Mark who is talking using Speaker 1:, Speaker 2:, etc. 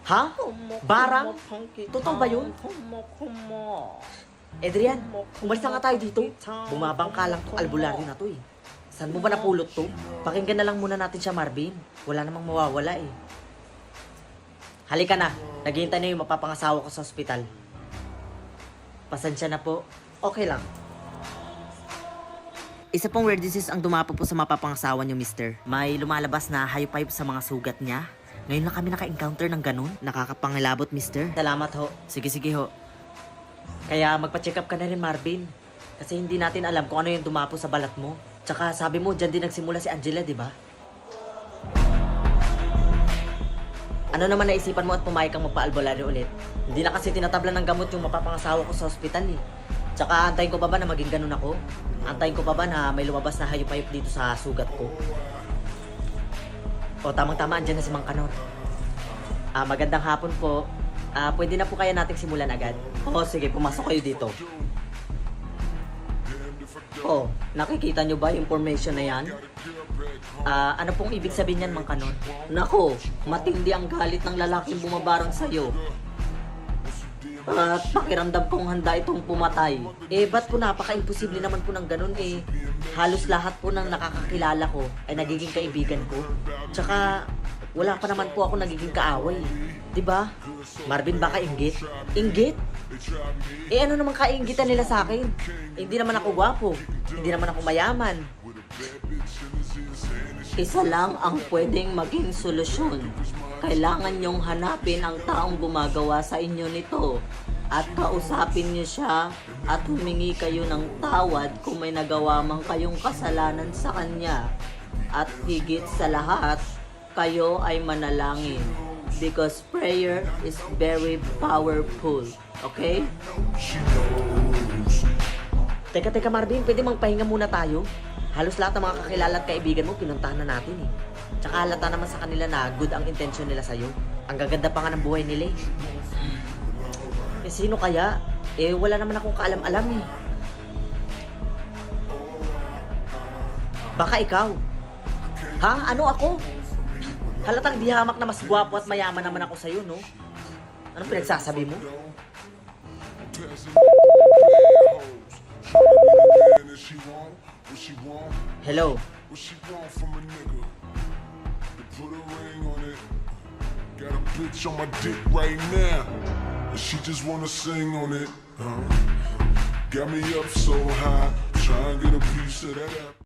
Speaker 1: Ha? Barang? Totoo ba yun? Adrian, umalis na nga tayo dito. Bumabangka lang tong albularyo na to eh. Saan mo ba napulot to? Pakinggan na lang muna natin siya, Marvin. Wala namang mawawala eh. Halika na. Naghihintay na yung mapapangasawa ko sa ospital. Pasensya na po. Okay lang. Isa pong rare disease ang dumapo po sa mapapangasawa niyo, mister. May lumalabas na hayop-hayop sa mga sugat niya. Ngayon lang kami naka-encounter ng ganun. Nakakapangilabot, mister. Salamat ho. Sige ho. Kaya magpa-check up ka na rin, Marvin. Kasi hindi natin alam kung ano yung dumapo sa balat mo. Tsaka sabi mo, dyan din nagsimula si Angela, di ba? Ano naman naisipan mo at pumayag kang magpa-albularyo ulit? Hindi na kasi tinatabla ng gamot yung mapapangasawa ko sa ospital eh. Tsaka antayin ko pa ba na maging ganun ako? Antayin ko pa ba na may lumabas na hayop-hayop dito sa sugat ko? O tamang-tama, andyan na si Mang Kanot. Magandang hapon po. Pwede na po kaya nating simulan agad? Oo, sige, pumasok kayo dito. Oh, nakikita nyo ba yung formation na yan? Ano pong ibig sabihin yan, Mang Kanot? Nako, matindi ang galit ng lalaking bumabarang sa'yo. At pakiramdam kong handa itong pumatay. Ba't po napaka-imposible naman po ng ganun eh. Halos lahat po ng nakakakilala ko ay nagiging kaibigan ko. Tsaka, wala pa naman po ako nagiging kaaway. Diba? Marvin, baka inggit? Inggit? Ano naman kainggitan nila sa akin? Hindi naman ako gwapo. Hindi naman ako mayaman. Isa lang ang pwedeng maging solusyon. Kailangan nyong hanapin ang taong gumagawa sa inyo nito at kausapin niyo siya at humingi kayo ng tawad kung may nagawa mang kayong kasalanan sa kanya. At higit sa lahat, kayo ay manalangin because prayer is very powerful. Okay? Teka Marvin, pwede magpahinga muna tayo? Halos lahat ng mga kakilala at kaibigan mo, pinuntahan na natin eh. Tsaka halata naman sa kanila na good ang intention nila sa'yo. Ang gaganda pa nga ng buhay nila eh. Sino kaya? Wala naman akong kaalam-alam eh. Baka ikaw. Ha? Ano ako? Halatang di hamak na mas gwapo at mayaman naman ako sa'yo, no? Anong pinagsasabi mo? Hello?
Speaker 2: Got a bitch on my dick right now, and she just wanna sing on it. Got me up so high, try and get a piece of that.